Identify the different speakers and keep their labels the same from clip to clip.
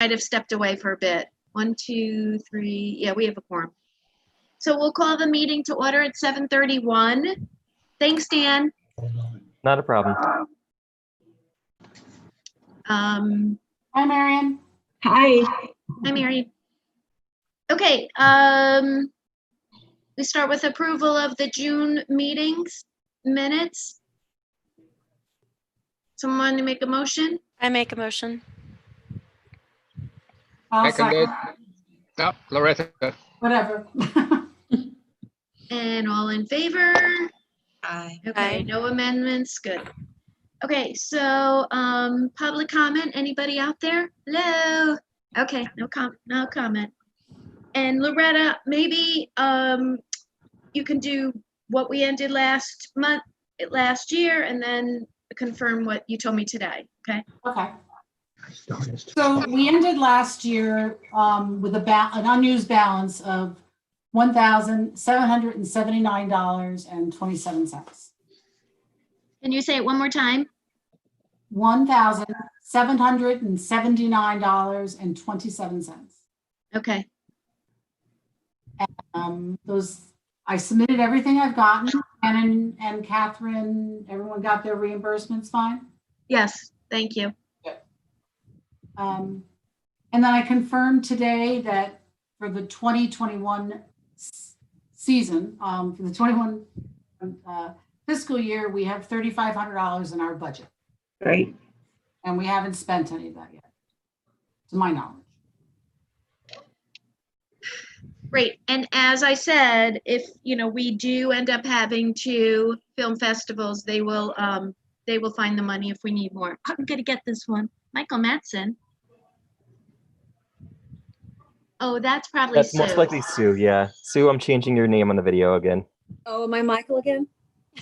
Speaker 1: might have stepped away for a bit. 1, 2, 3. Yeah, we have a quorum. So we'll call the meeting to order at 7:31. Thanks, Dan.
Speaker 2: Not a problem.
Speaker 1: Hi,
Speaker 3: Marion.
Speaker 4: Hi.
Speaker 1: Hi, Mary. Okay, we start with approval of the June meetings minutes. Someone to make a motion?
Speaker 5: I make a motion.
Speaker 6: Seconded. No, Loretta.
Speaker 3: Whatever.
Speaker 1: And all in favor?
Speaker 4: Aye.
Speaker 1: Okay,
Speaker 5: Aye.
Speaker 1: no amendments, good. Okay, so, public comment, anybody out there? Hello? Okay, no comment. And Loretta, maybe, you can do what we ended last year, and then confirm what you told me today, okay?
Speaker 3: Okay. So we ended last year with an unused balance of $1,779.27.
Speaker 1: Can you say it one more time?
Speaker 3: $1,779.27.
Speaker 1: Okay,
Speaker 3: Those, I submitted everything I've gotten. Ann and Catherine, everyone got their reimbursements fine?
Speaker 1: yes, thank you.
Speaker 3: And then I confirmed today that for the 2021 season, for the 21 fiscal year, we have $3,500 in our budget.
Speaker 4: Great.
Speaker 3: And we haven't spent any of that yet, to my knowledge.
Speaker 1: Great, and as I said, if, we do end up having 2 film festivals, they will find the money if we need more. I'm gonna get this one. Michael Madsen. Oh, that's probably
Speaker 2: That's
Speaker 1: Sue.
Speaker 2: most likely Sue, yeah. Sue, I'm changing your name on the video again.
Speaker 7: Oh, am I Michael again?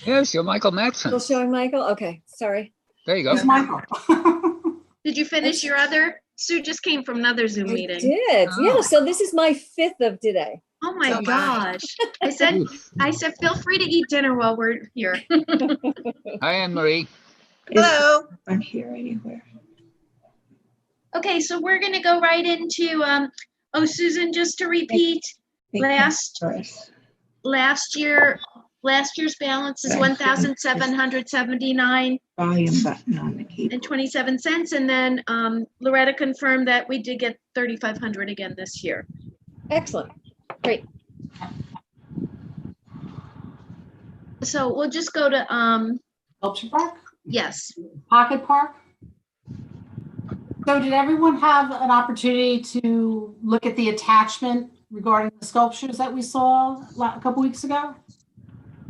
Speaker 6: Yes, you're Michael
Speaker 7: Still
Speaker 6: Madsen.
Speaker 7: showing Michael? Okay, sorry.
Speaker 6: There you go.
Speaker 3: It's Michael.
Speaker 1: Did you finish your other? Sue just came from another Zoom
Speaker 7: I
Speaker 1: meeting.
Speaker 7: did.
Speaker 6: Oh.
Speaker 7: Yeah, so this is my 5th of today.
Speaker 1: Oh my
Speaker 4: So am I.
Speaker 1: gosh. I said, feel free to eat dinner while we're here.
Speaker 6: Hi, Anne Marie.
Speaker 4: Hello. I'm here anywhere.
Speaker 1: Okay, so we're gonna go right into, Susan, just to repeat, last year's balance is $1,779
Speaker 4: Volume button on the keyboard.
Speaker 1: and 27 cents. And then Loretta confirmed that we did get 3,500 again this year.
Speaker 7: Excellent. Great.
Speaker 1: So we'll just go to,
Speaker 3: Sculpture Park?
Speaker 1: yes.
Speaker 3: Pocket Park? So did everyone have an opportunity to look at the attachment regarding the sculptures that we saw a couple weeks ago?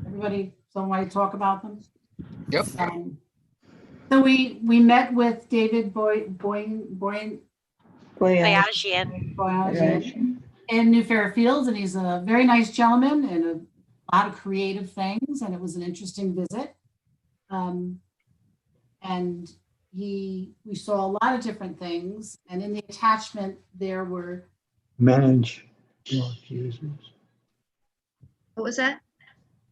Speaker 3: Everybody, somebody talk about them?
Speaker 6: Yep.
Speaker 3: So we met with David Boyajian in New Fairfield, and he's a very nice gentleman and a lot of creative things, and it was an interesting visit. And we saw a lot of different things, and in the attachment there were
Speaker 8: manage your users.
Speaker 1: What was that?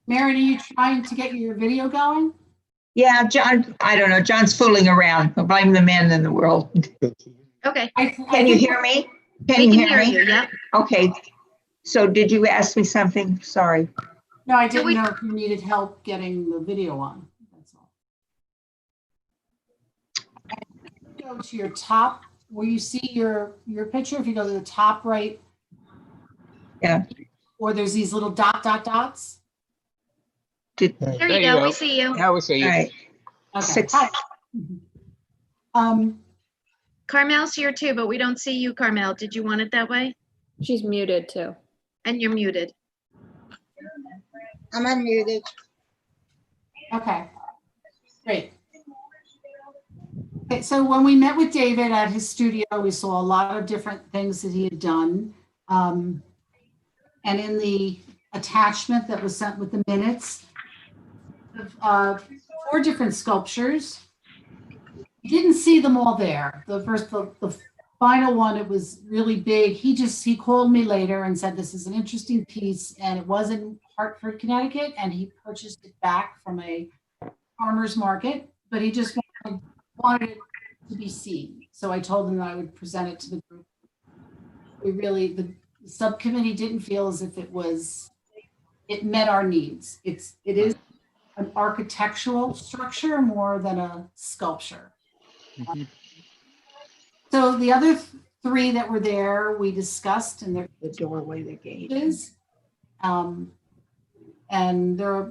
Speaker 3: Mary, are you trying to get your video going?
Speaker 4: Yeah, John, I don't know. John's fooling around. I'll blame the men in the world.
Speaker 1: Okay.
Speaker 4: Can you hear me? Can
Speaker 1: We
Speaker 4: you
Speaker 1: can
Speaker 4: hear me?
Speaker 1: you, yep.
Speaker 4: Okay. So did you ask me something? Sorry.
Speaker 3: No, I didn't know if you needed help getting the video on. That's all. Go to your top where you see your picture. If you go to the top right.
Speaker 4: Yeah.
Speaker 3: Or there's these little dots.
Speaker 1: There you go. We see you.
Speaker 6: Now we see you.
Speaker 4: All right.
Speaker 3: Okay.
Speaker 4: 6.
Speaker 3: Hi.
Speaker 1: Carmel's here too, but we don't see you, Carmel. Did you want it that way?
Speaker 5: She's muted too.
Speaker 1: And you're muted.
Speaker 4: I'm unmuted.
Speaker 3: Okay, great. Okay, so when we met with David at his studio, we saw a lot of different things that he had done. And in the attachment that was sent with the minutes, 4 different sculptures. You didn't see them all there. The final one, it was really big. He called me later and said, this is an interesting piece, and it was in Hartford, Connecticut, and he purchased it back from a farmer's market, but he just wanted it to be seen. so I told them that I would present it to the group. The subcommittee didn't feel as if it met our needs. It is an architectural structure more than a sculpture.
Speaker 6: Mhm.
Speaker 3: So the other three that were there, we discussed, and they're
Speaker 4: The doorway, the gate.
Speaker 3: is. And they're,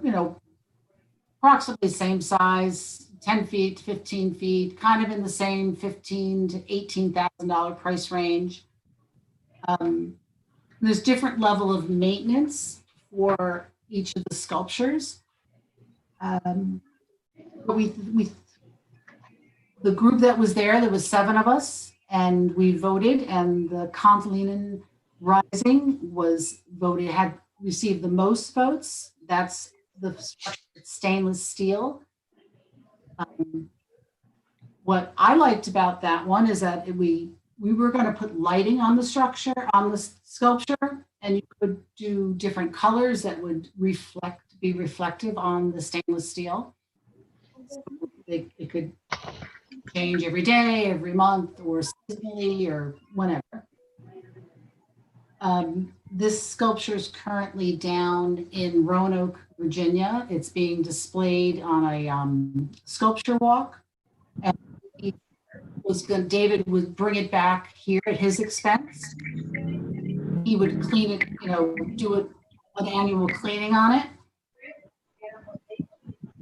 Speaker 3: approximately the same size, 10 feet, 15 feet, kind of in the same $15,000 to $18,000 price range. There's different level of maintenance for each of the sculptures. But the group that was there was 7 of us, and we voted, and the Contalinen Rising had received the most votes. That's the stainless steel. What I liked about that one is that we were going to put lighting on the structure, on the sculpture, and you could do different colors that would be reflective on the stainless steel. So it could change every day, every month, or seasonally, or whenever. This sculpture is currently down in Roanoke, Virginia. It's being displayed on a sculpture walk. And David would bring it back here at his expense. He would clean it, do an annual cleaning on it.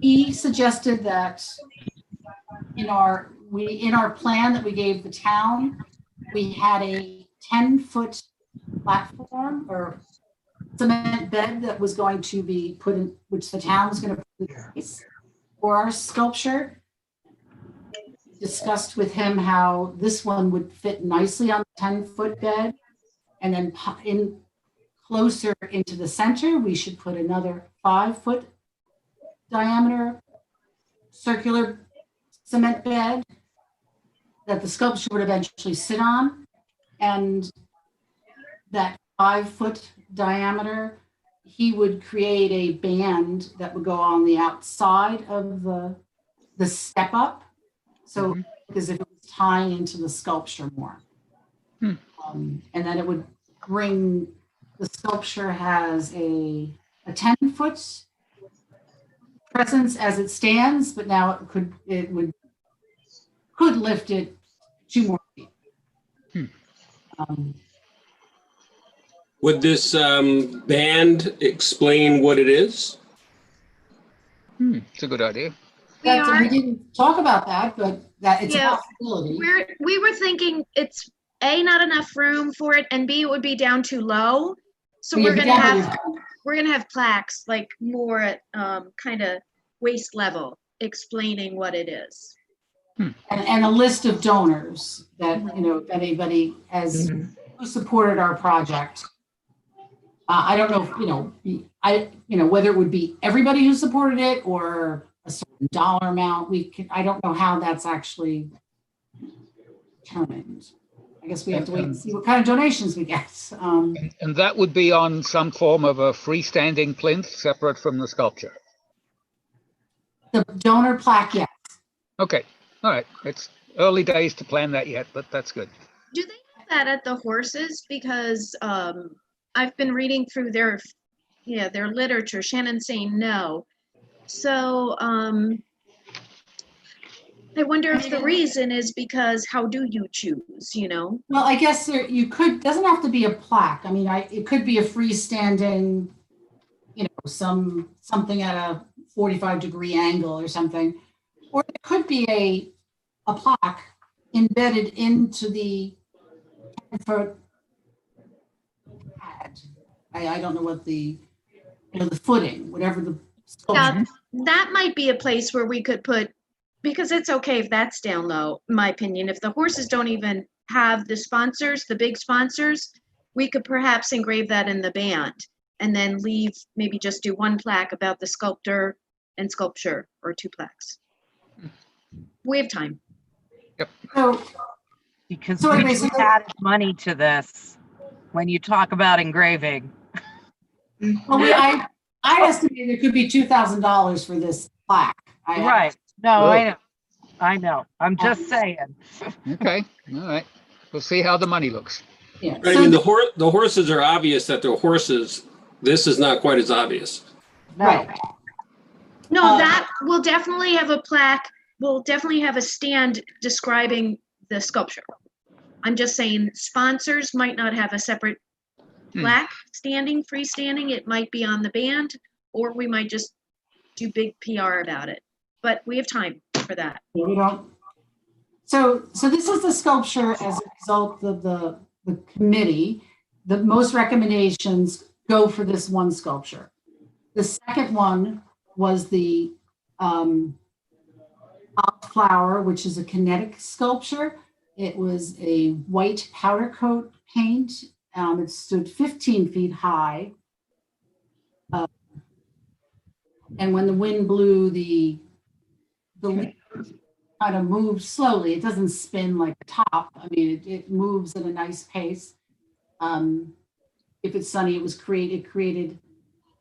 Speaker 3: He suggested that in our plan that we gave the town, we had a 10-foot platform or cement bed that was going to be put in, which the town was going to put in place for our sculpture. Discussed with him how this one would fit nicely on the 10-foot bed, and then in closer into the center, we should put another 5-foot diameter circular cement bed that the sculpture would eventually sit on, and that 5-foot diameter, he would create a band that would go on the outside of the step up. So, because if it was tying into the sculpture more. And then it would bring, the sculpture has a 10-foot presence as it could lift it 2 more feet.
Speaker 9: Would this band explain what it is?
Speaker 6: It's a good idea.
Speaker 3: We didn't talk about that, but that it's a possibility.
Speaker 1: We were thinking it's A, not enough room for it, and B, it would be down too low. So we're gonna have plaques like more at kind of waist level explaining what it is.
Speaker 3: And a list of donors that, if anybody has who supported our project. I don't know if, whether it would be everybody who supported it or a certain dollar amount. I don't know how that's actually determined. I guess we have to wait and see what kind of donations we get.
Speaker 6: And that would be on some form of a freestanding plinth separate from the sculpture.
Speaker 3: The donor plaque, yes.
Speaker 6: Okay. All right. It's early days to plan that yet, but that's good.
Speaker 1: Do they have that at the horses? Because I've been reading through their literature. Shannon's saying no. So I wonder if the reason is because how do you choose, Well,
Speaker 3: I guess doesn't have to be a plaque. I mean, it could be a freestanding, something at a 45-degree angle or something. Or it could be a plaque embedded into the 10-foot pad. I don't know what the footing, whatever the sculpture.
Speaker 1: That might be a place where we could put, because it's okay if that's down low, in my opinion. If the horses don't even have the big sponsors, we could perhaps engrave that in the band and then maybe just do 1 plaque about the sculptor and sculpture, or 2 plaques. We have time.
Speaker 6: Yep.
Speaker 10: Because
Speaker 3: So
Speaker 10: we
Speaker 3: basically-
Speaker 10: added money to this when you talk about engraving.
Speaker 3: Well, I estimated it could be $2,000 for this plaque.
Speaker 10: Right. No, I know. I know. I'm just saying.
Speaker 6: Okay, all right. We'll see how the money looks.
Speaker 3: Yeah.
Speaker 9: I
Speaker 3: So
Speaker 9: mean, the horses are obvious that they're horses. This is not quite as obvious.
Speaker 3: right.
Speaker 1: No,
Speaker 3: Uh,
Speaker 1: that will definitely have a plaque. We'll definitely have a stand describing the sculpture. I'm just saying sponsors might not have a separate plaque freestanding. It might be on the band, or we might just do big PR about it. But we have time for that.
Speaker 3: Yeah, we don't. So this is the sculpture as a result of the committee. The most recommendations go for this one sculpture. The second one was the flower, which is a kinetic sculpture. It was a white powder coat paint. It stood 15 feet high. And when the wind blew, the leaf kind of moves slowly. It doesn't spin like a top. I mean, it moves at a nice pace. If it's sunny, it created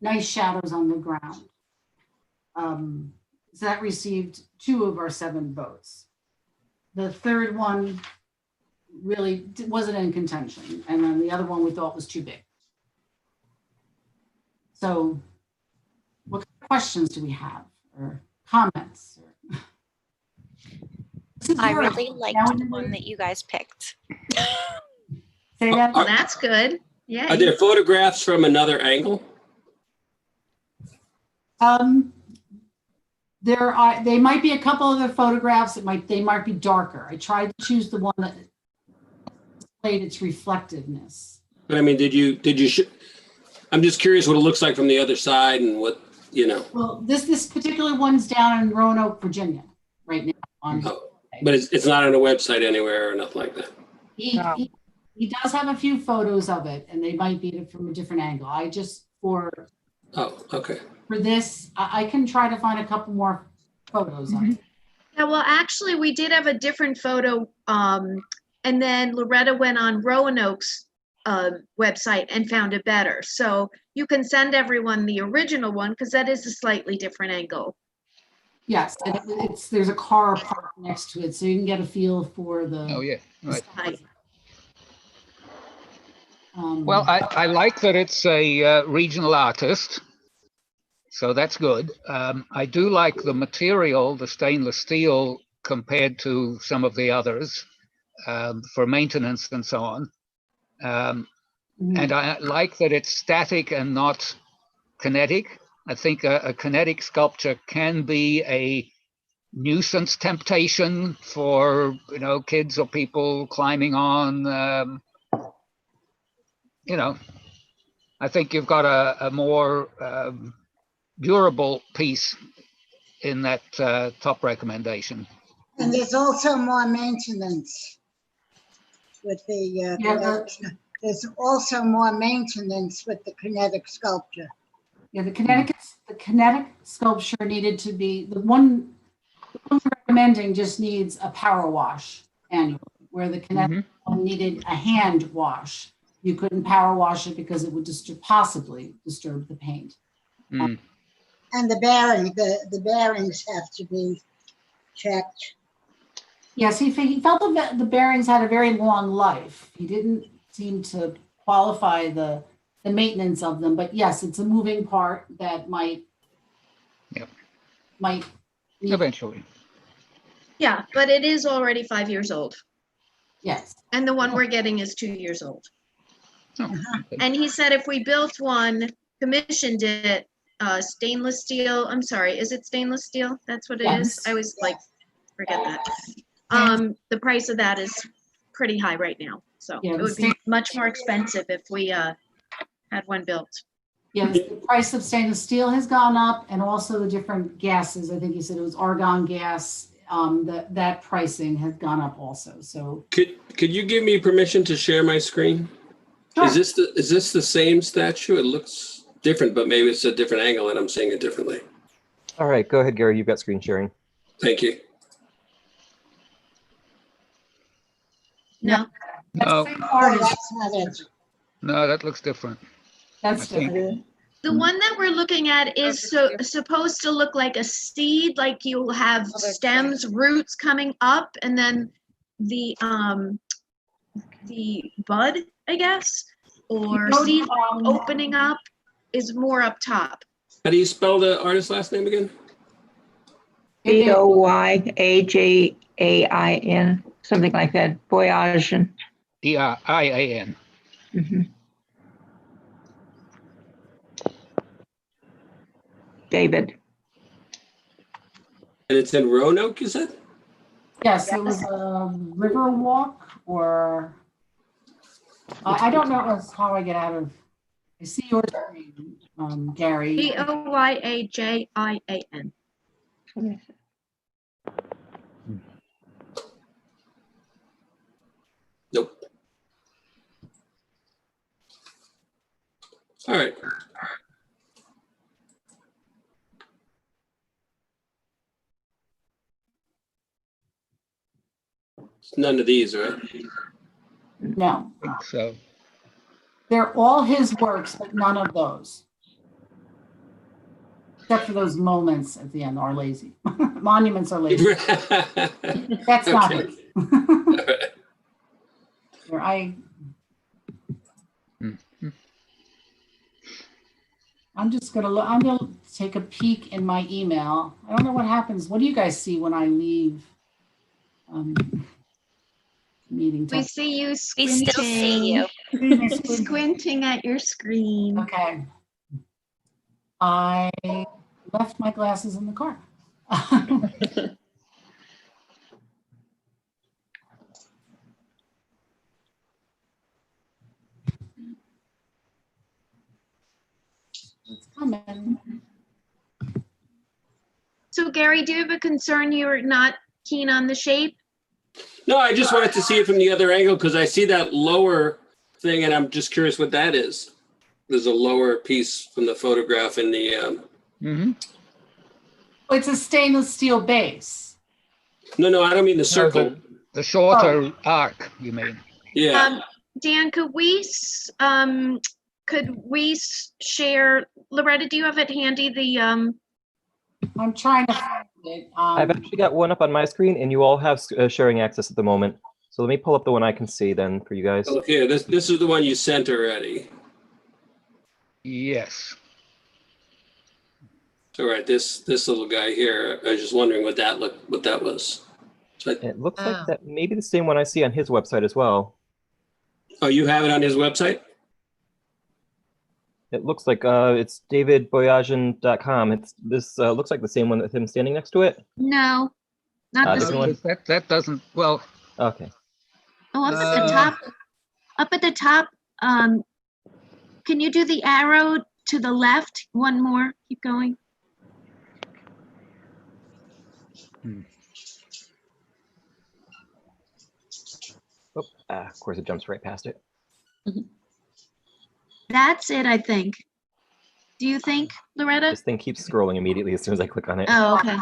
Speaker 3: nice shadows on the ground. So that received 2 of our 7 votes. The third one really wasn't in contention. And then the other one we thought was too big. So what kind of questions do we have or comments?
Speaker 5: I really liked the one that you guys picked.
Speaker 3: Say that.
Speaker 1: Well, that's good. Yeah.
Speaker 9: Are there photographs from another angle?
Speaker 3: They might be a couple other photographs. They might be darker. I tried to choose the one that displayed its reflectiveness.
Speaker 9: But I mean, did you I'm just curious what it looks like from the other side and what,
Speaker 3: Well, this particular one's down in Roanoke, Virginia, right now.
Speaker 9: But it's not on a website anywhere or nothing like that.
Speaker 3: He does have a few photos of it, and they might be from a different angle.
Speaker 9: Okay.
Speaker 3: For this, I can try to find a couple more photos of it.
Speaker 1: Yeah, well, actually, we did have a different photo, and then Loretta went on Roanoke's website and found it better. So you can send everyone the original one because that is a slightly different angle.
Speaker 3: Yes, and there's a car parked next to it, so you can get a feel for the.
Speaker 6: Oh, yeah, right.
Speaker 1: Height.
Speaker 6: Well, I like that it's a regional artist, so that's good. I do like the material, the stainless steel, compared to some of the others for maintenance and so on. And I like that it's static and not kinetic. I think a kinetic sculpture can be a nuisance temptation for, kids or people climbing on. I think you've got a more durable piece in that top recommendation.
Speaker 11: And there's also more maintenance with the, there's also more maintenance with the kinetic sculpture.
Speaker 3: Yeah, the kinetic sculpture needed to be, the one we're recommending just needs a power wash annually, where the kinetic one needed a hand wash. You couldn't power wash it because it would possibly disturb the paint.
Speaker 11: And the bearings have to be checked.
Speaker 3: Yes, he felt the bearings had a very long life. He didn't seem to qualify the maintenance of them, but yes, it's a moving part that might
Speaker 6: Eventually.
Speaker 1: Yeah, but it is already 5 years old.
Speaker 3: Yes.
Speaker 1: And the one we're getting is 2 years old.
Speaker 6: Oh,
Speaker 1: And he said if we built one, commissioned it, stainless steel, I'm sorry, is it stainless steel? That's what it is? I always forget that. The price of that is pretty high right now. So it would be much more expensive if we had one built.
Speaker 3: Yes, the price of stainless steel has gone up, and also the different gases. I think he said it was argon gas. That pricing has gone up also. So
Speaker 9: Could you give me permission to share my screen?
Speaker 3: Sure.
Speaker 9: Is this the same statue? It looks different, but maybe it's a different angle and I'm seeing it differently.
Speaker 2: All right, go ahead, Gary. You've got screen sharing.
Speaker 9: Thank you.
Speaker 1: No.
Speaker 6: No,
Speaker 11: Oh, that's not it.
Speaker 6: no, that looks different.
Speaker 3: that's
Speaker 6: I think.
Speaker 3: different.
Speaker 1: The one that we're looking at is supposed to look like a seed, like you'll have stems, roots coming up, and then the bud, I guess, or seed opening up is more up top.
Speaker 9: How do you spell the artist's last name again?
Speaker 4: Boyajain, something like that. Boyajan.
Speaker 6: Dian.
Speaker 4: David.
Speaker 9: And it's in Roanoke, you said?
Speaker 3: Yes, it was a river walk or, I don't know how I get out of, I see your screen, Gary.
Speaker 1: Boyajain.
Speaker 9: Nope. All right. None of these, right?
Speaker 3: No,
Speaker 6: So,
Speaker 3: they're all his works, but none of those. Except for those moments at the end are lazy. Monuments are lazy. That's not
Speaker 9: Okay.
Speaker 3: it. Where I'm just gonna look, I'm gonna take a peek in my email. I don't know what happens. What do you guys see when I leave? Meeting.
Speaker 1: We see you
Speaker 5: We
Speaker 1: squinting.
Speaker 5: still see you.
Speaker 1: Squinting at your screen.
Speaker 3: Okay. I left my glasses in the car. It's coming.
Speaker 1: So Gary, do you have a concern you're not keen on the shape?
Speaker 9: No, I just wanted to see it from the other angle because I see that lower thing and I'm just curious what that is. There's a lower piece from the photograph in the,
Speaker 3: It's a stainless steel base.
Speaker 9: No, I don't mean the circle.
Speaker 6: the shorter arc, you mean?
Speaker 9: Yeah.
Speaker 1: Dan, could we share, Loretta, do you have it handy, the,
Speaker 3: I'm trying to find it.
Speaker 2: I've actually got one up on my screen, and you all have sharing access at the moment. So let me pull up the one I can see then for you guys.
Speaker 9: Oh, here, this is the one you sent already.
Speaker 6: Yes.
Speaker 9: All right, this little guy here. I was just wondering what that was. So
Speaker 2: It looks like that maybe the same one I see on his website as well.
Speaker 9: Oh, you have it on his website?
Speaker 2: It looks like it's davidboyajan.com. This looks like the same one with him standing next to it.
Speaker 1: no, not the
Speaker 2: different
Speaker 1: same.
Speaker 2: one?
Speaker 6: That doesn't, well,
Speaker 2: Okay.
Speaker 1: Oh, up at the top, can you do the arrow to the left? One more, keep going.
Speaker 2: Oh, of course it jumps right past it.
Speaker 1: That's it, I think. Do you think, Loretta?
Speaker 2: This thing keeps scrolling immediately as soon as I click on it.
Speaker 1: Oh, okay.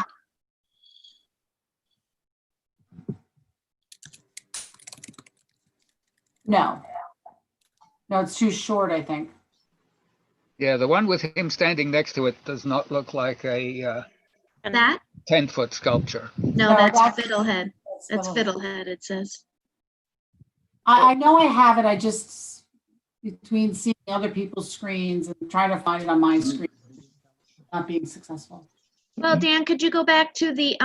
Speaker 3: No, it's too short, I think.
Speaker 6: yeah, the one with him standing next to it does not look like a
Speaker 1: That?
Speaker 6: 10-foot sculpture.
Speaker 1: No, that's Fiddlehead. That's Fiddlehead, it says.
Speaker 3: I know I have it. I just, between seeing other people's screens and trying to find it on my screen, not being successful.
Speaker 1: Well, Dan, could you go back to the,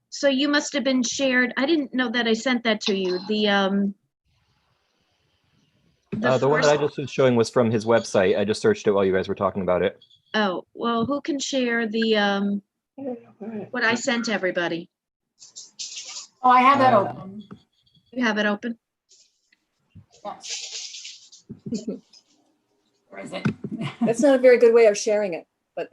Speaker 1: so you must have been shared, I didn't know that I sent that to you, the
Speaker 2: one that I just was showing was from his website. I just searched it while you guys were talking about it.
Speaker 1: Oh, well, who can share the, what I sent to everybody?
Speaker 3: Oh, I have that open.
Speaker 1: You have it open?
Speaker 3: Yes. Where is it?
Speaker 7: That's not a very good way of sharing it, but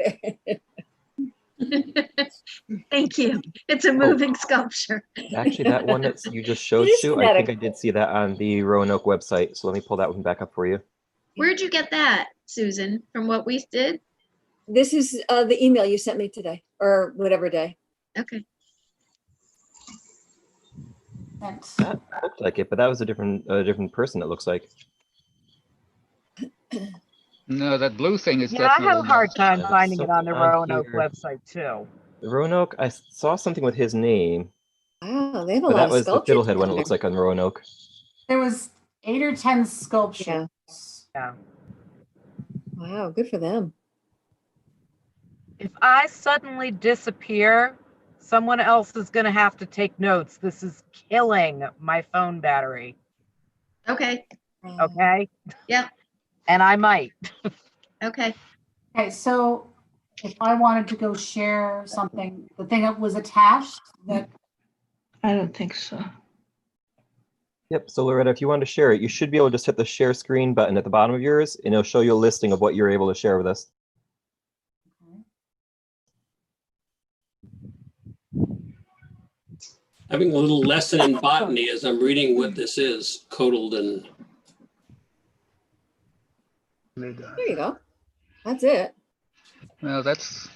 Speaker 1: Thank you. It's a moving sculpture.
Speaker 2: Actually, that one that you just showed,
Speaker 7: It is
Speaker 2: Sue, I think
Speaker 7: kinetic.
Speaker 2: I did see that on the Roanoke website. So let me pull that one back up for you.
Speaker 1: Where'd you get that, Susan? From what we did?
Speaker 7: this is the email you sent me today, or whatever day.
Speaker 1: Okay.
Speaker 2: That looked like it, but that was a different person, it looks like.
Speaker 6: No, that blue thing is
Speaker 10: Yeah, I
Speaker 6: definitely.
Speaker 10: had a hard time
Speaker 2: not.
Speaker 10: finding it on the
Speaker 2: Something on
Speaker 10: Roanoke
Speaker 2: here.
Speaker 10: website too.
Speaker 2: Roanoke, I saw something with his name,
Speaker 7: Wow, they have a
Speaker 2: but
Speaker 7: lot
Speaker 2: that
Speaker 7: of
Speaker 2: was the
Speaker 7: sculptures.
Speaker 2: fiddlehead one, it
Speaker 7: in
Speaker 2: looks
Speaker 7: there.
Speaker 2: like, on Roanoke.
Speaker 3: There was 8 or 10 sculptures.
Speaker 10: Yeah.
Speaker 7: Wow, good for them.
Speaker 10: If I suddenly disappear, someone else is going to have to take notes. This is killing my phone battery.
Speaker 1: Okay,
Speaker 10: Okay.
Speaker 1: Yep.
Speaker 10: And I might.
Speaker 1: okay.
Speaker 3: Okay, so if I wanted to go share something, the thing that was attached, that
Speaker 4: I don't think so.
Speaker 2: Yep, so Loretta, if you want to share it, you should be able to just hit the share screen button at the bottom of yours, and it'll show you a listing of what you're able to share with us.
Speaker 9: Having a little lesson in botany as I'm reading what this is, Cotyledon.
Speaker 7: There you go. That's it.
Speaker 6: Well, that's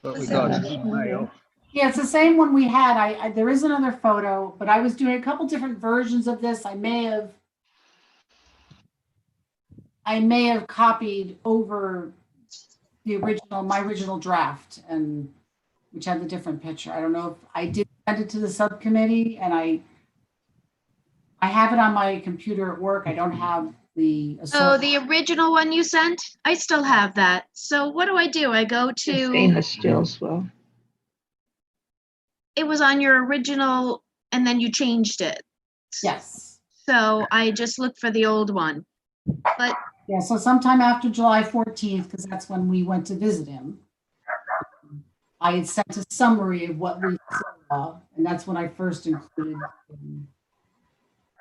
Speaker 6: what we got. Email.
Speaker 3: yeah, it's the same one we had. I there is another photo, but I was doing a couple different versions of this. I may have copied over the original, my original draft, and which had the different picture. I don't know if I did send it to the subcommittee, and I have it on my computer at work. I don't have the.
Speaker 1: Oh, the original one you sent? I still have that. So what do? I go to,
Speaker 4: Stainless steel as well.
Speaker 1: it was on your original and then you changed it.
Speaker 3: Yes.
Speaker 1: So I just looked for the old one. But
Speaker 3: Yeah, so sometime after July 14th, because that's when we went to visit him, I had sent a summary of what we saw, and that's when I first included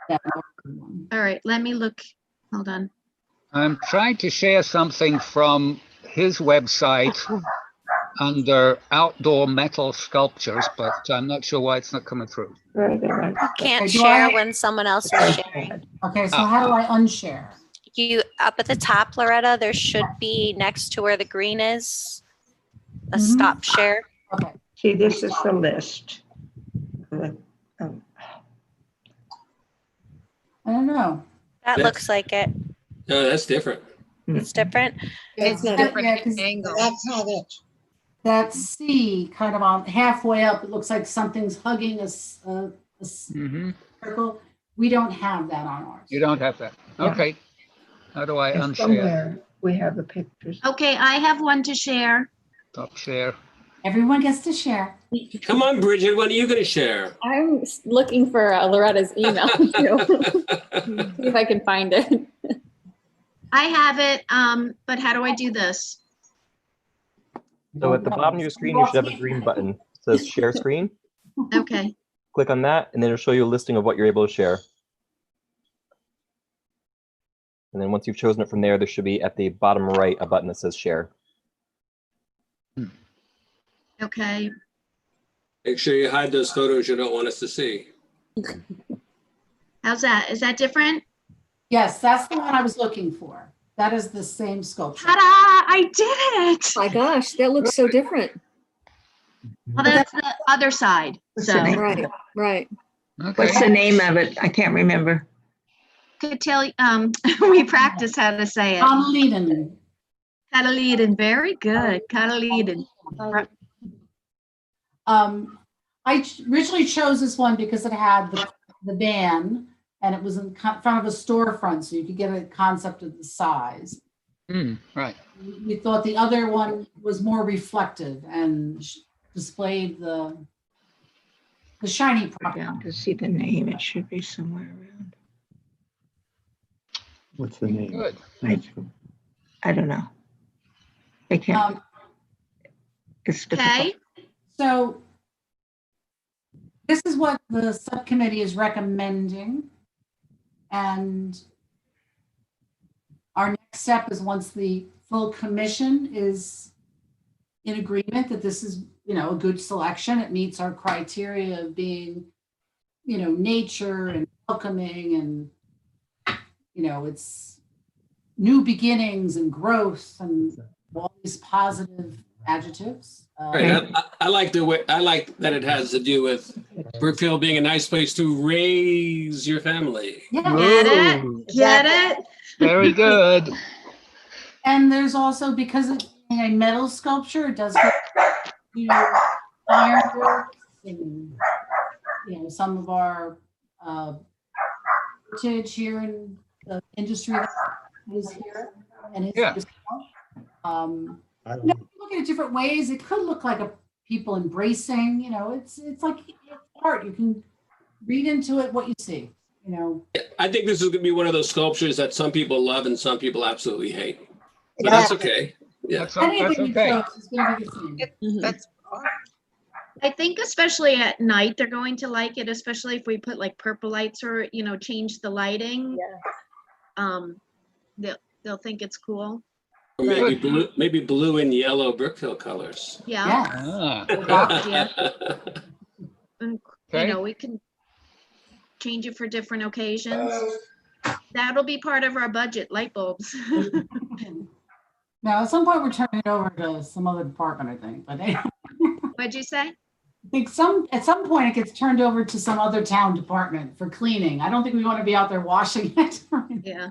Speaker 3: that one.
Speaker 1: all right, let me look. Hold on.
Speaker 6: I'm trying to share something from his website under outdoor metal sculptures, but I'm not sure why it's not coming through.
Speaker 5: You can't
Speaker 3: Okay, do
Speaker 5: share
Speaker 3: I-
Speaker 5: when someone else is sharing.
Speaker 3: Okay, so how do I unshare?
Speaker 5: You, up at the top, Loretta, there should be next to where the green is, a
Speaker 3: Mhm.
Speaker 5: stop share.
Speaker 3: Okay.
Speaker 4: See, this is the list.
Speaker 3: I don't know.
Speaker 5: That
Speaker 9: That's-
Speaker 5: looks like it.
Speaker 9: No, that's different.
Speaker 5: It's different.
Speaker 7: It's not
Speaker 3: Yeah, 'cause
Speaker 11: That's not it.
Speaker 3: that C kind of on halfway up, it looks like something's hugging a
Speaker 6: Mm-hmm.
Speaker 3: circle. We don't have that on ours.
Speaker 6: You don't have that.
Speaker 4: Yeah.
Speaker 6: Okay. How do I
Speaker 4: And
Speaker 6: unshare?
Speaker 4: somewhere we have the pictures.
Speaker 1: Okay, I have one to share.
Speaker 6: Stop share.
Speaker 3: Everyone gets to share.
Speaker 9: Come on, Bridget, when are you going to share?
Speaker 12: I'm looking for Loretta's email. See if I can find it.
Speaker 1: I have it, but how do I do this?
Speaker 2: So at the bottom of your screen, you should have a green button. It says share screen.
Speaker 1: Okay,
Speaker 2: Click on that, and then it'll show you a listing of what you're able to share. And then once you've chosen it from there, there should be at the bottom right a button that says share.
Speaker 1: okay.
Speaker 9: Make sure you hide those photos you don't want us to see.
Speaker 1: How's that? Is that different?
Speaker 3: Yes, that's the one I was looking for. That is the same sculpture.
Speaker 1: Ta-da! I did it!
Speaker 7: My gosh, that looks so different.
Speaker 1: Well, that's the other side.
Speaker 4: What's
Speaker 1: So
Speaker 4: the name?
Speaker 7: Right, right.
Speaker 6: Okay.
Speaker 4: What's the name of it? I can't remember.
Speaker 1: could tell we practice how to say it.
Speaker 3: Cotyledon.
Speaker 1: Cotyledon, very good. Cotyledon.
Speaker 3: I originally chose this one because it had the van and it was in front of a storefront, so you could get a concept of the size.
Speaker 6: Right.
Speaker 3: We thought the other one was more reflective and displayed the shiny property.
Speaker 4: Down to see the name, it should be somewhere around.
Speaker 8: What's the name?
Speaker 6: Good.
Speaker 4: I don't know. I can't. It's difficult.
Speaker 1: Okay.
Speaker 3: So this is what the subcommittee is recommending. And our next step is once the full commission is in agreement that this is, a good selection, it meets our criteria of being, nature and welcoming and, it's new beginnings and growth and all these positive adjectives.
Speaker 9: Right. I like the way, I like that it has to do with Brookfield being a nice place to raise your family.
Speaker 3: Yeah.
Speaker 1: Get it? Get it?
Speaker 6: Very good.
Speaker 3: And there's also, because it's a metal sculpture, it does go to ironworks and, some of our heritage here in the industry that is here and is.
Speaker 6: Yeah.
Speaker 8: I don't
Speaker 3: If
Speaker 8: know.
Speaker 3: you look at it different ways, it could look like a people embracing, it's like it's art. You can read into it what you see,
Speaker 9: I think this is going to be one of those sculptures that some people love and some people absolutely hate. But that's okay. Yeah.
Speaker 6: That's
Speaker 3: Anything you
Speaker 6: okay.
Speaker 3: show is going to be the same.
Speaker 4: That's,
Speaker 1: I think especially at night, they're going to like it, especially if we put like purple lights or, change the lighting. They'll think it's cool.
Speaker 9: Or maybe blue and yellow Brookfield colors.
Speaker 1: Yeah.
Speaker 6: Ah,
Speaker 1: Yeah. And,
Speaker 6: okay.
Speaker 1: we can change it for different occasions. That'll be part of our budget, light bulbs.
Speaker 3: Now, at some point, we're turning it over to some other department, I think, but I
Speaker 1: What'd you say?
Speaker 3: think at some point it gets turned over to some other town department for cleaning. I don't think we want to be out there washing it.
Speaker 1: Yeah.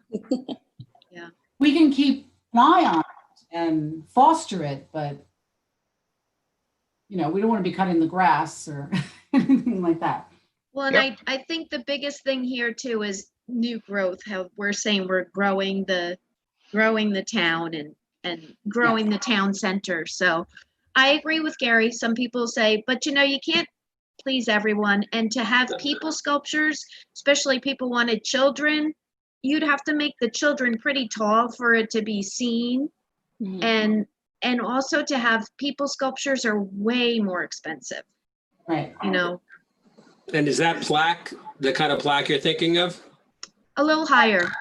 Speaker 3: We can keep an eye on it and foster it, but we don't want to be cutting the grass or anything like that.
Speaker 1: Well, and I think the biggest thing here too is new growth, how we're saying we're growing the town and growing the town center. So I agree with Gary. Some people say, but you can't please everyone. And to have people sculptures, especially people wanted children, you'd have to make the children pretty tall for it to be seen. And also to have people sculptures are way more expensive.
Speaker 3: Right.
Speaker 9: And is that plaque the kind of plaque you're thinking of?
Speaker 1: A little higher.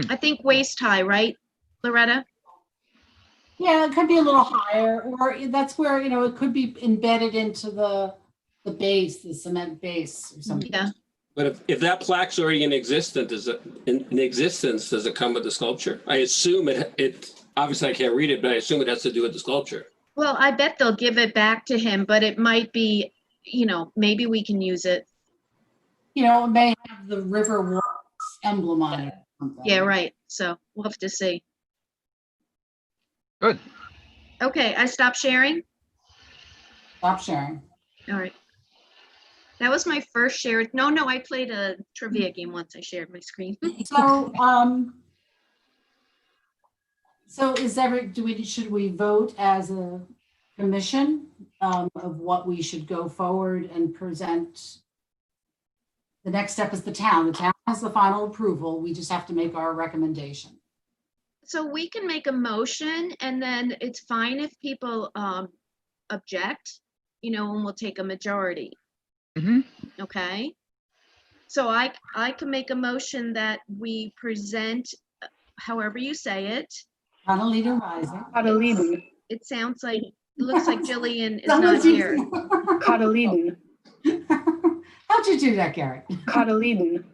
Speaker 1: I think waist high, right, Loretta?
Speaker 3: Yeah, it could be a little higher, or that's where, it could be embedded into the base, the cement base or something.
Speaker 1: Yeah.
Speaker 9: But if that plaque's already in existence, does it come with the sculpture? I assume it obviously I can't read it, but I assume it has to do with the sculpture.
Speaker 1: Well, I bet they'll give it back to him, but it might be, maybe we can use it.
Speaker 3: It may have the River Walks emblem on it. Or something.
Speaker 1: Yeah, right. So we'll have to see.
Speaker 6: Good.
Speaker 1: Okay, I stopped sharing.
Speaker 3: Stop sharing.
Speaker 1: All right. That was my first share. No, I played a trivia game once. I shared my screen.
Speaker 3: So should we vote as a commission of what we should go forward and present? The next step is the town. The town has the final approval. We just have to make our recommendation.
Speaker 1: So we can make a motion and then it's fine if people object, and we'll take a majority. Okay. So I can make a motion that we present, however you say it.
Speaker 3: Catalina Rising.
Speaker 1: It sounds like, it looks like Jillian is not here.
Speaker 13: Catalina.
Speaker 3: How'd you do that, Gary?
Speaker 13: Catalina.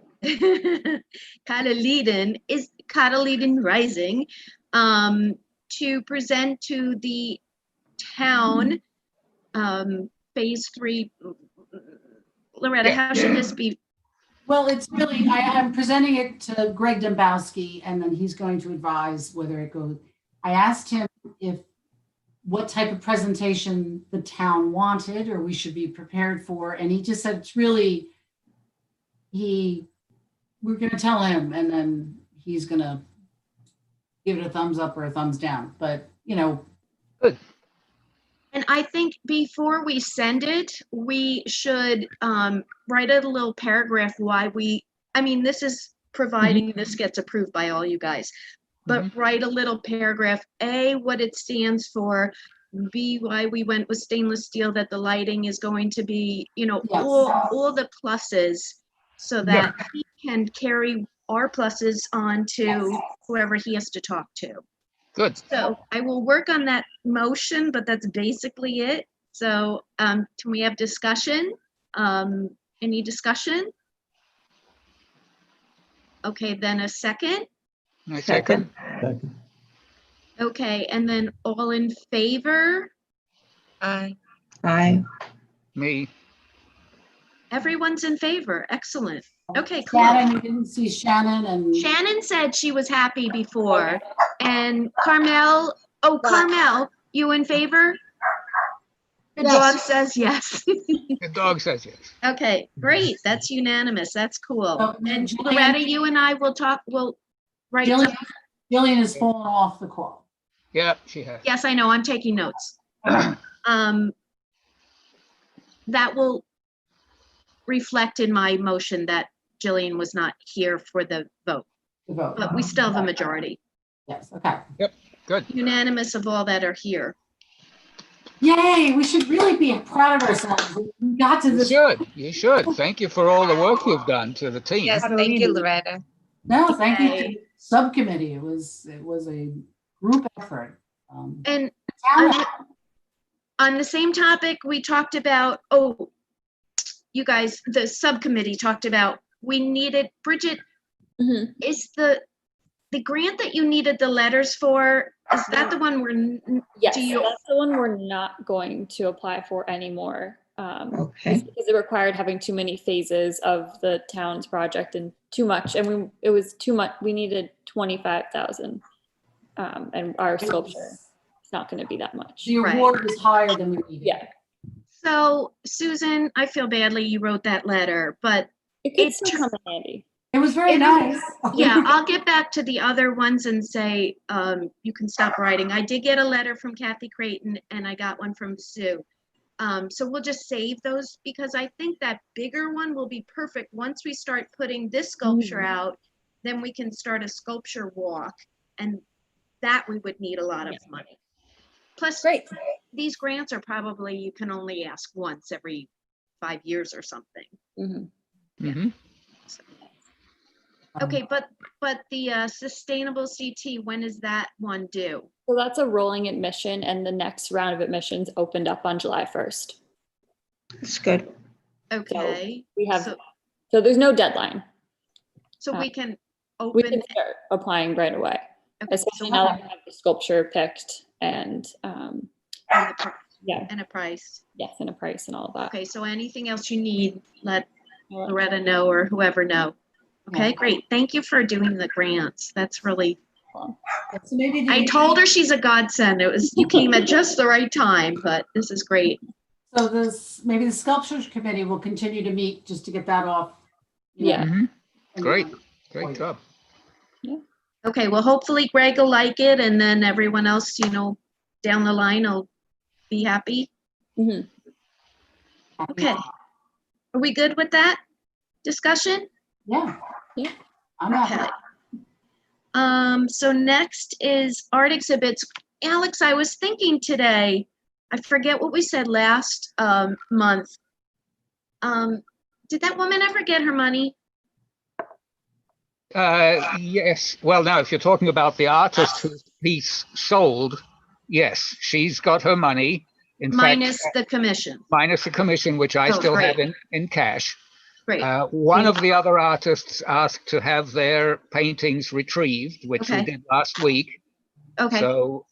Speaker 1: Catalina Rising, to present to the town, phase 3. Loretta, how should this be?
Speaker 3: Well, it's really, I'm presenting it to Greg Dembowski, and then he's going to advise whether it goes. I asked him what type of presentation the town wanted or we should be prepared for, and he just said it's really, we're going to tell him, and then he's going to give it a thumbs up or a thumbs down. But,
Speaker 6: Good.
Speaker 1: And I think before we send it, we should write a little paragraph why this is providing this gets approved by all you guys, but write a little paragraph, A, what it stands for, B, why we went with stainless steel, that the lighting is going to be, all the pluses so that he can carry our pluses on to whoever he has to talk to.
Speaker 6: Good.
Speaker 1: So I will work on that motion, but that's basically it. So can we have discussion? Any discussion? Okay, then a second.
Speaker 6: I second.
Speaker 1: Okay, and then all in favor?
Speaker 4: Aye.
Speaker 6: Me.
Speaker 1: Everyone's in favor. Excellent. Okay, cool.
Speaker 3: Shannon, you didn't see Shannon and
Speaker 1: Shannon said she was happy before, and And Carmel, oh, Carmel, you in favor? The dog says yes.
Speaker 6: The dog says yes.
Speaker 1: Okay, great. That's unanimous. That's cool.
Speaker 3: So,
Speaker 1: And
Speaker 3: Jillian-
Speaker 1: Loretta, you and I will talk, we'll write.
Speaker 3: Jillian has fallen off the call.
Speaker 6: Yeah, she has.
Speaker 1: Yes, I know. I'm taking notes. That will reflect in my motion that Jillian was not here for the vote,
Speaker 3: The vote.
Speaker 1: but we still have a majority.
Speaker 3: Yes, okay.
Speaker 6: Yep, good.
Speaker 1: Unanimous of all that are here.
Speaker 3: Yay, we should really be proud of ourselves. We got to
Speaker 6: You
Speaker 3: this.
Speaker 6: should. You should. Thank you for all the work you've done to the team.
Speaker 10: Yes, thank you, Loretta.
Speaker 3: No, thank you to
Speaker 1: Yay.
Speaker 3: the subcommittee. It was a group effort.
Speaker 1: And
Speaker 3: Town-
Speaker 1: on the same topic, we talked about, oh, you guys, the subcommittee talked about, we needed, Bridget, is the grant that you needed the letters for, is that the one where?
Speaker 12: Yes,
Speaker 1: do you-
Speaker 12: that's the one we're not going to apply for anymore.
Speaker 4: Okay.
Speaker 12: Because it required having too many phases of the town's project and too much, and it was too much. We needed 25,000, and our sculpture is not going to be that much.
Speaker 3: The award was higher than we needed.
Speaker 12: Yeah,
Speaker 1: So Susan, I feel badly you wrote that letter, but
Speaker 12: it could still come in handy.
Speaker 3: It was very nice.
Speaker 1: yeah, I'll get back to the other ones and say, you can stop writing. I did get a letter from Kathy Creighton and I got one from Sue. So we'll just save those because I think that bigger one will be perfect. Once we start putting this sculpture out, then we can start a sculpture walk, and that we would need a lot of money. Plus, these grants are probably, you can only ask once every 5 years or something. Okay, but the sustainable CT, when is that one due?
Speaker 12: So that's a rolling admission, and the next round of admissions opened up on July 1st.
Speaker 4: That's good.
Speaker 1: Okay.
Speaker 12: So we have, so there's no deadline.
Speaker 1: So we can
Speaker 12: We
Speaker 1: open,
Speaker 12: can start applying right away, especially now that we have the sculpture picked and yeah,
Speaker 1: and a price.
Speaker 12: yes, and a price and all of that.
Speaker 1: Okay, so anything else you need, let Loretta know or whoever know. Okay, great. Thank you for doing the grants. That's really,
Speaker 3: So maybe
Speaker 1: I told her she's a godsend. You came at just the right time, but this is great.
Speaker 3: So maybe the sculptures committee will continue to meet just to get that off.
Speaker 6: Great job.
Speaker 1: Okay, well, hopefully Greg will like it and then everyone else, down the line will be happy. Okay. Are we good with that discussion?
Speaker 3: Yeah.
Speaker 1: Okay. So next is art exhibits. Alex, I was thinking today, I forget what we said last month. Did that woman ever get her money?
Speaker 6: Yes. Well, now, if you're talking about the artist whose piece sold, yes, she's got her money. In
Speaker 1: Minus
Speaker 6: fact,
Speaker 1: the commission.
Speaker 6: minus the commission, which I still have in cash.
Speaker 1: Great.
Speaker 6: One of the other artists asked to have their paintings retrieved, which we did last week.
Speaker 1: Okay.
Speaker 6: So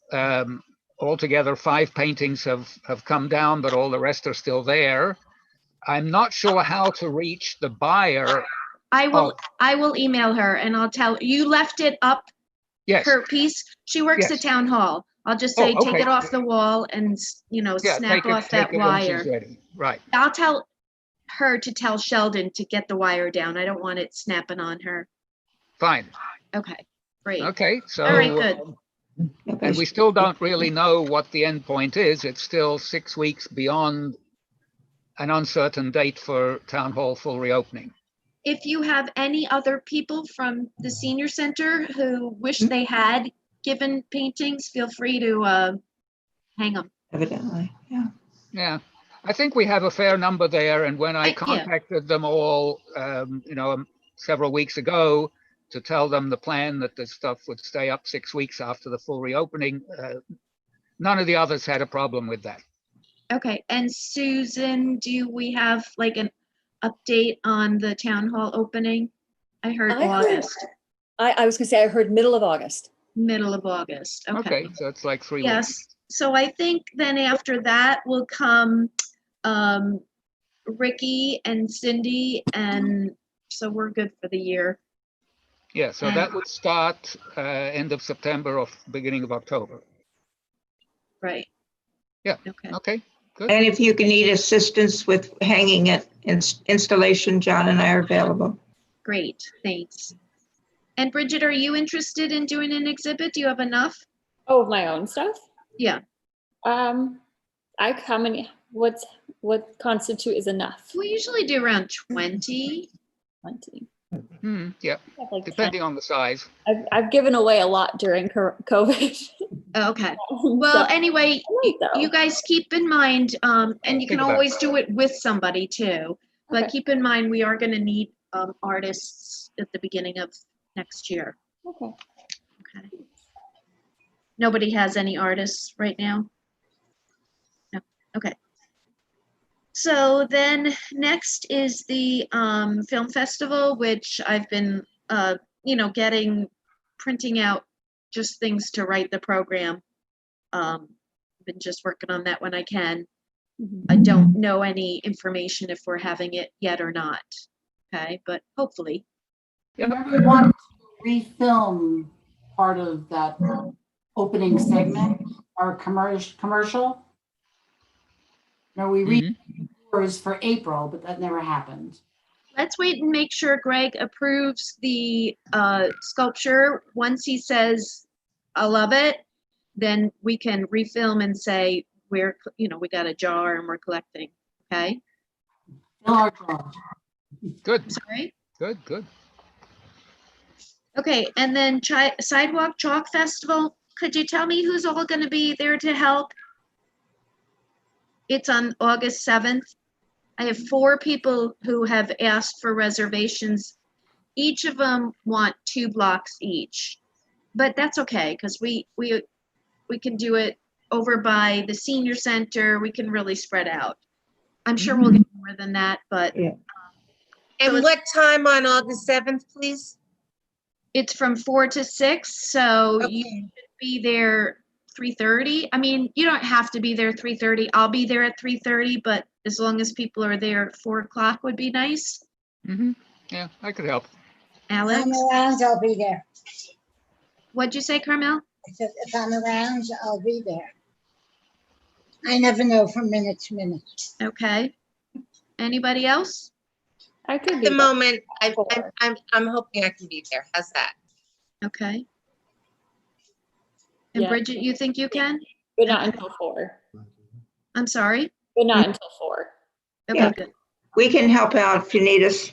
Speaker 6: altogether, 5 paintings have come down, but all the rest are still there. I'm not sure how to reach the buyer.
Speaker 1: I will email her and I'll tell you left it up.
Speaker 6: Yes.
Speaker 1: Her piece. She works at town hall. I'll just say take it off the wall and snap off that wire.
Speaker 6: Right.
Speaker 1: I'll tell her to tell Sheldon to get the wire down. I don't want it snapping on her.
Speaker 6: Fine.
Speaker 1: Okay. Great.
Speaker 6: Okay. So.
Speaker 1: All right. Good.
Speaker 6: And we still don't really know what the end point is. It's still 6 weeks beyond an uncertain date for town hall full reopening.
Speaker 1: If you have any other people from the senior center who wish they had given paintings, feel free to hang them.
Speaker 4: Evidently, yeah.
Speaker 6: Yeah, I think we have a fair number there. And when I contacted them all, several weeks ago to tell them the plan that the stuff would stay up 6 weeks after the full reopening, none of the others had a problem with that.
Speaker 1: Okay. And Susan, do we have like an update on the town hall opening? I heard August.
Speaker 7: I was gonna say, I heard middle of August.
Speaker 1: Middle of August. Okay.
Speaker 6: So it's like 3
Speaker 1: Yes.
Speaker 6: weeks.
Speaker 1: So I think then after that will come Ricky and Cindy, and so we're good for the year.
Speaker 6: Yeah, so that would start end of September or beginning of October.
Speaker 1: Right.
Speaker 6: Yeah.
Speaker 1: Okay.
Speaker 6: Okay. Good.
Speaker 4: And if you can need assistance with hanging it, installation, John and I are available.
Speaker 1: Great, thanks. And Bridget, are you interested in doing an exhibit? Do you have enough?
Speaker 12: Oh, of my own stuff?
Speaker 1: Yeah.
Speaker 12: How many, what constitute is enough?
Speaker 1: We usually do around 20.
Speaker 12: 20.
Speaker 6: Yeah,
Speaker 12: Like
Speaker 6: depending on the size.
Speaker 12: I've given away a lot during COVID.
Speaker 1: Okay. Well, anyway, you guys keep in mind, and you can always do it with somebody too, but keep in mind, we are gonna need artists at the beginning of next year.
Speaker 12: Okay.
Speaker 1: Okay. Nobody has any artists right now? No, okay. So then next is the film festival, which I've been, printing out just things to write the program. Been just working on that when I can. I don't know any information if we're having it yet or not. Okay, but hopefully.
Speaker 3: Remember we wanted to refilm part of that opening segment, our commercial. No, we read yours for April, but that never happened.
Speaker 1: Let's wait and make sure Greg approves the sculpture. Once he says, I love it, then we can refilm and say, we got a jar and we're collecting, okay?
Speaker 3: Fill our jar.
Speaker 6: Good.
Speaker 1: Sorry?
Speaker 6: Good.
Speaker 1: Okay, and then Sidewalk Chalk Festival, could you tell me who's all gonna be there to help? It's on August 7th. I have 4 people who have asked for reservations. Each of them want 2 blocks each, but that's okay because we can do it over by the senior center. We can really spread out. I'm sure we'll get more than that, but.
Speaker 4: Yeah.
Speaker 14: And what time on August 7th, please?
Speaker 1: It's from 4 to 6, so you should be there 3:30. I mean, you don't have to be there 3:30. I'll be there at 3:30, but as long as people are there at 4 o'clock would be nice.
Speaker 6: Yeah, I could help.
Speaker 1: Alex?
Speaker 11: If I'm around, I'll be there.
Speaker 1: What'd you say, Carmel?
Speaker 11: I said, if I'm around, I'll be there. I never know from minute to minute.
Speaker 1: Okay. Anybody else?
Speaker 12: I could
Speaker 14: At
Speaker 12: be
Speaker 14: the
Speaker 12: there.
Speaker 14: moment, I'm hoping I can be there. How's that?
Speaker 1: Okay. And
Speaker 12: Yeah.
Speaker 1: Bridget, you think you can?
Speaker 12: But not until 4.
Speaker 1: I'm sorry?
Speaker 12: But not until 4.
Speaker 1: Okay,
Speaker 4: Yeah.
Speaker 1: good.
Speaker 4: We can help out if you need us.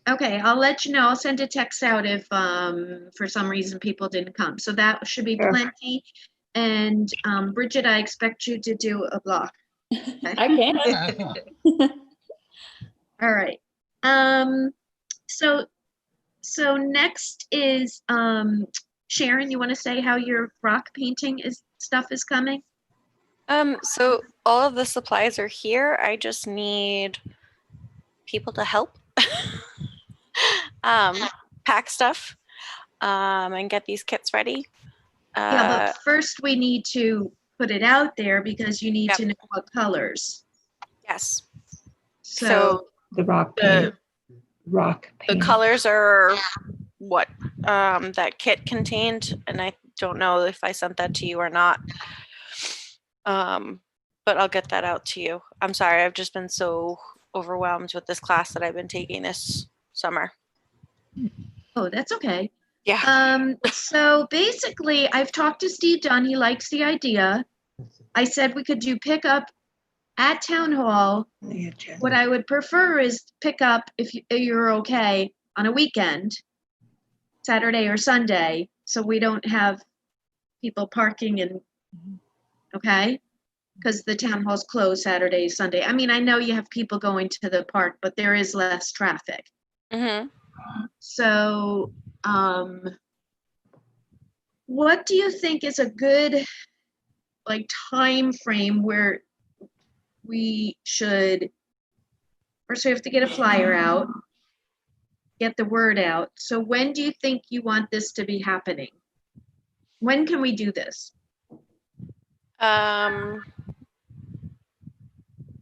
Speaker 1: Okay, I'll let you know. I'll send a text out if for some reason people didn't come. So that should be
Speaker 4: Sure.
Speaker 1: plenty. And Bridget, I expect you to do a block. Okay?
Speaker 12: I can.
Speaker 1: All right. So next is Sharon, you want to say how your rock painting stuff is coming?
Speaker 5: So all of the supplies are here. I just need people to help pack stuff and get these kits ready.
Speaker 1: Yeah, but first we need to put it out there because you need to know what colors.
Speaker 5: Yes.
Speaker 1: So
Speaker 4: The rock paint.
Speaker 5: The colors are what that kit contained, and I don't know if I sent that to you or not. But I'll get that out to you. I'm sorry, I've just been so overwhelmed with this class that I've been taking this summer.
Speaker 1: Oh, that's okay.
Speaker 5: Yeah.
Speaker 1: So basically, I've talked to Steve Dunn. He likes the idea. I said we could do pickup at Town Hall. What I would prefer is pick up, if you're okay, on a weekend, Saturday or Sunday, so we don't have people parking and, okay? Because the Town Hall's closed Saturday, Sunday. I mean, I know you have people going to the park, but there is less traffic. So, what do you think is a good, time frame where we should, first we have to get a flyer out, get the word out. So when do you think you want this to be happening? When can we do this?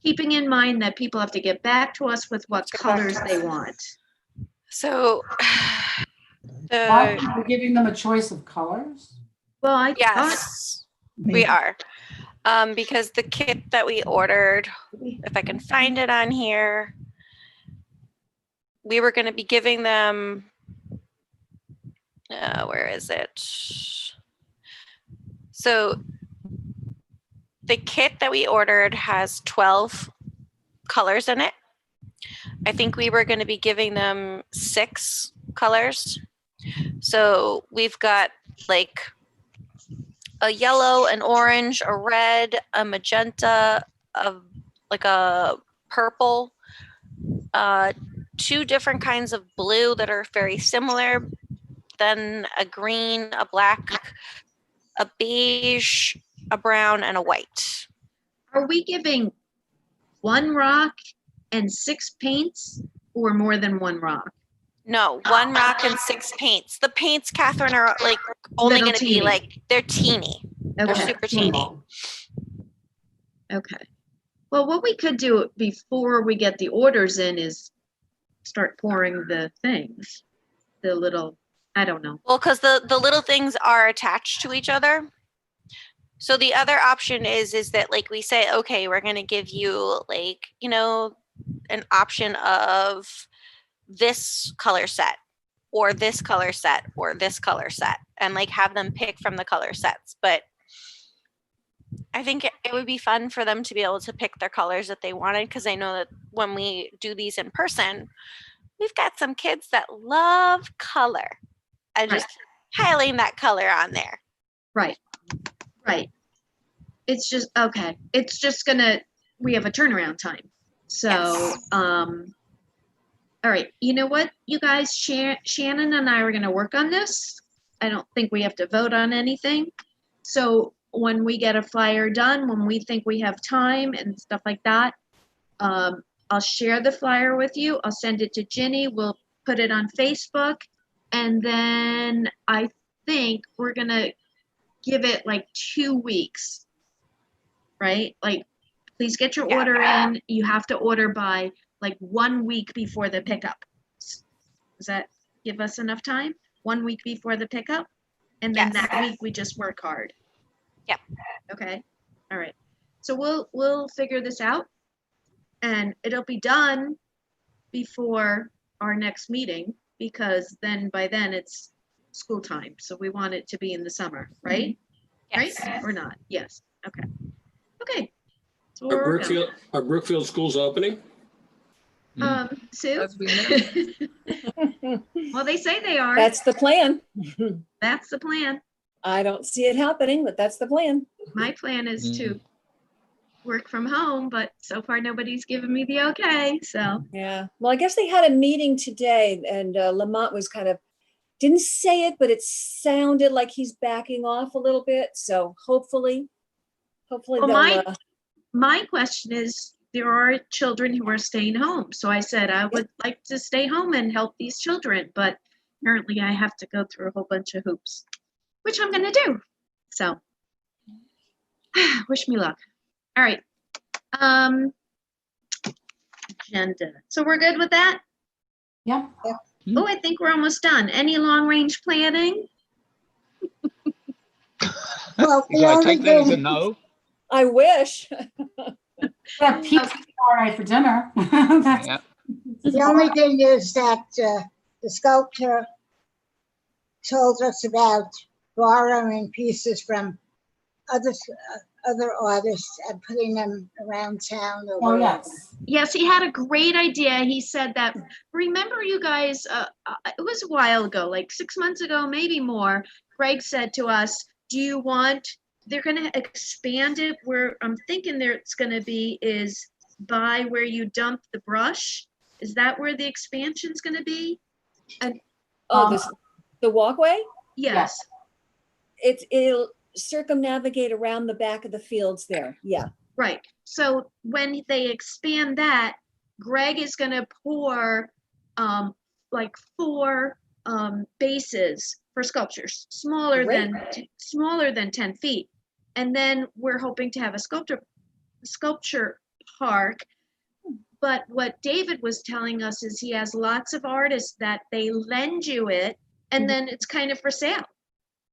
Speaker 1: Keeping in mind that people have to get back to us with what colors they want.
Speaker 5: So
Speaker 3: What, we're giving them a choice of colors?
Speaker 1: Well, I
Speaker 5: Yes, we are. Because the kit that we ordered, if I can find it on here, we were going to be giving them, where is it? So the kit that we ordered has 12 colors in it. I think we were going to be giving them 6 colors. So we've got like a yellow, an orange, a red, a magenta, like a purple, 2 different kinds of blue that are very similar, then a green, a black, a beige, a brown, and a white.
Speaker 1: Are we giving 1 rock and 6 paints or more than 1 rock?
Speaker 5: No, 1 rock and 6 paints. The paints, Catherine, are like only
Speaker 1: Little
Speaker 5: going to be
Speaker 1: teeny.
Speaker 5: like, they're teeny. They're
Speaker 1: Okay.
Speaker 5: super teeny.
Speaker 1: Okay. Well, what we could do before we get the orders in is start pouring the things, the little, I don't know.
Speaker 5: Well, because the little things are attached to each other. So the other option is that like we say, okay, we're going to give you like, you know, an option of this color set or this color set or this color set, and like have them pick from the color sets. But I think it would be fun for them to be able to pick their colors that they wanted, because I know that when we do these in person, we've got some kids that love color and just highlighting that color on there.
Speaker 1: Right. Right. It's just, okay. It's just gonna, we have a turnaround time. So,
Speaker 5: Yes.
Speaker 1: All right. You know what, you guys, Shannon and I are gonna work on this. I don't think we have to vote on anything. So when we get a flyer done, when we think we have time and stuff like that, I'll share the flyer with you. I'll send it to Ginny. We'll put it on Facebook. And then I think we're gonna give it like 2 weeks, right? Like, please get your order in. You have to order by like 1 week before the pickup. Does that give us enough time? 1 week before the pickup? And then
Speaker 5: Yes.
Speaker 1: that week we just work hard.
Speaker 5: Yep.
Speaker 1: Okay. All right. So we'll figure this out, and it'll be done before our next meeting, because then by then it's school time. So we want it to be in the summer, right?
Speaker 5: Yes.
Speaker 1: Right? Or not? Yes. Okay. Okay. So
Speaker 9: Are
Speaker 1: we're working on
Speaker 9: Brookfield schools opening?
Speaker 1: it. Sue?
Speaker 8: As we know.
Speaker 1: Well, they say they are.
Speaker 7: That's the plan.
Speaker 1: That's the plan.
Speaker 7: I don't see it happening, but that's the plan.
Speaker 1: My plan is to work from home, but so far nobody's given me the okay, so.
Speaker 7: Yeah. Well, I guess they had a meeting today, and Lamont was kind of, didn't say it, but it sounded like he's backing off a little bit. So hopefully
Speaker 1: Well,
Speaker 7: they'll.
Speaker 1: my question is, there are children who are staying home. So I said I would like to stay home and help these children, but apparently I have to go through a whole bunch of hoops, which I'm gonna do. So wish me luck. All right. Agenda. So we're good with that?
Speaker 3: Yeah.
Speaker 1: Oh, I think we're almost done. Any long-range planning?
Speaker 11: Well,
Speaker 6: You
Speaker 11: the
Speaker 6: gotta
Speaker 11: only
Speaker 6: take that as a
Speaker 11: thing,
Speaker 6: no.
Speaker 7: I wish.
Speaker 3: Yeah, pizza tomorrow night for dinner. That's
Speaker 6: Yeah.
Speaker 11: the only thing is that the sculptor told us about borrowing pieces from other artists and putting them around town. Or
Speaker 3: Oh,
Speaker 11: wherever.
Speaker 3: yes.
Speaker 1: Yes, he had a great idea. He said that, remember you guys, it was a while ago, like 6 months ago, maybe more, Greg said to us, do you want, they're gonna expand it where I'm thinking there it's gonna be is by where you dump the brush. Is that where the expansion's gonna be? And
Speaker 7: Oh, the walkway?
Speaker 1: yes,
Speaker 7: It'll circumnavigate around the back of the fields there. Yeah.
Speaker 1: right. So when they expand that, Greg is gonna pour like 4 bases for sculptures, smaller
Speaker 7: Great.
Speaker 1: than 10 feet. And then we're hoping to have a sculpture park. But what David was telling us is he has lots of artists that they lend you it and then it's kind of for sale.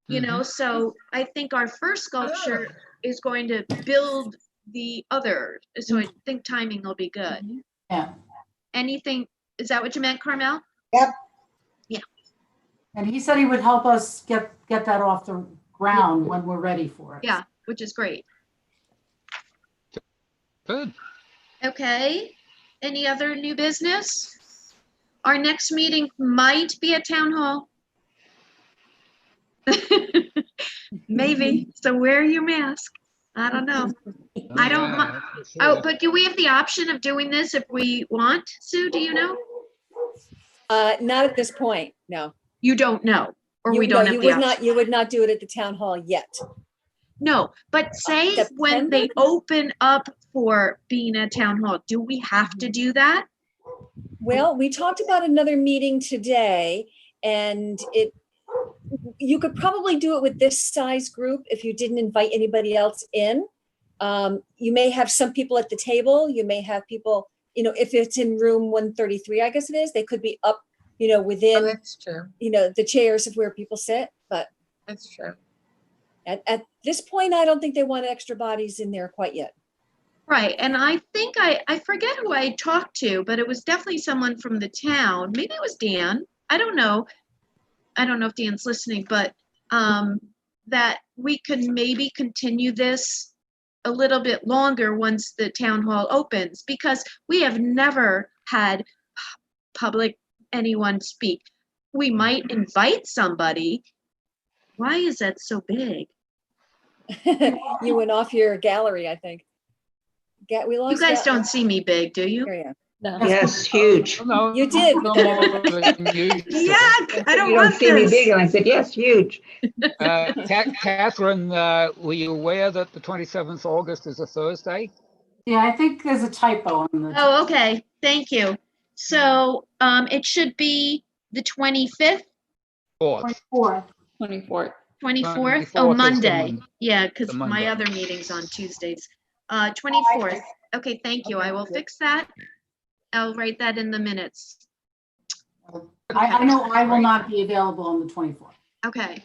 Speaker 1: You know, so I think our first sculpture is going to build the other. So I think timing will be good.
Speaker 3: Yeah.
Speaker 1: Anything, is that what you meant, Carmel?
Speaker 11: Yep.
Speaker 1: Yeah.
Speaker 3: And he said he would help us get that off the ground when we're ready for it.
Speaker 1: Yeah, which is great.
Speaker 6: Good.
Speaker 1: Okay. Any other new business? Our next meeting might be at town hall. Maybe. So wear your mask. I don't know. I don't want. Oh, but do we have the option of doing this if we want? Sue, do you know?
Speaker 7: Not at this point, no.
Speaker 1: You don't know, or we
Speaker 7: No,
Speaker 1: don't have
Speaker 7: you
Speaker 1: the
Speaker 7: would
Speaker 1: option.
Speaker 7: not. You would not do it at the town hall yet.
Speaker 1: No, but say when they open up for being at town hall, do we have to do that?
Speaker 7: Well, we talked about another meeting today, and you could probably do it with this size group if you didn't invite anybody else in. You may have some people at the table. You may have people, you know, if it's in room 133, I guess it is, they could be up, you know, within,
Speaker 14: That's true.
Speaker 7: you know, the chairs of where people sit. But
Speaker 14: That's true.
Speaker 7: at this point, I don't think they want extra bodies in there quite yet.
Speaker 1: Right, and I think I forget who I talked to, but it was definitely someone from the town. Maybe it was Dan. I don't know. I don't know if Dan's listening, but that we could maybe continue this a little bit longer once the town hall opens, because we have never had public anyone speak. We might invite somebody. Why is that so big?
Speaker 7: You went off your gallery, I think. We lost
Speaker 1: You guys don't see me big, do you?
Speaker 7: No.
Speaker 4: Yes, huge.
Speaker 7: You did. But
Speaker 1: Yeah, I don't
Speaker 4: You
Speaker 1: want
Speaker 4: don't see me
Speaker 1: this.
Speaker 4: big, and I said, yes, huge.
Speaker 6: Catherine, were you aware that the 27th August is a Thursday?
Speaker 3: Yeah, I think there's a typo on the.
Speaker 1: Oh, okay. Thank you. So it should be the 25th,
Speaker 3: 24th.
Speaker 12: 24th.
Speaker 1: 24th.
Speaker 6: 24th
Speaker 1: Oh,
Speaker 6: is the
Speaker 1: Monday.
Speaker 6: Monday.
Speaker 1: Yeah, because
Speaker 6: The
Speaker 1: my
Speaker 6: Monday.
Speaker 1: other meeting's on Tuesdays. 24th. Okay, thank you. I will fix that. I'll write that in the minutes.
Speaker 3: I know I will not be available on the 24th.
Speaker 1: Okay.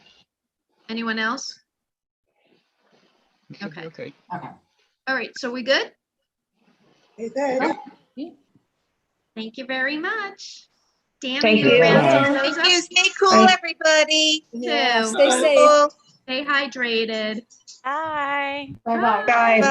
Speaker 1: Anyone else? Okay.
Speaker 6: Okay.
Speaker 3: Okay.
Speaker 1: All right. So we good?
Speaker 11: You're good.
Speaker 1: Thank you very much. Dan,
Speaker 4: Thank
Speaker 1: are you
Speaker 4: you.
Speaker 1: around to close
Speaker 14: Thank you.
Speaker 1: up?
Speaker 14: Stay cool,
Speaker 4: Bye.
Speaker 14: everybody.
Speaker 7: Yeah,
Speaker 1: Too.
Speaker 7: stay safe.
Speaker 14: Cool.
Speaker 1: Stay hydrated.
Speaker 5: Bye.
Speaker 3: Bye-bye.
Speaker 4: Guys.
Speaker 14: Bye.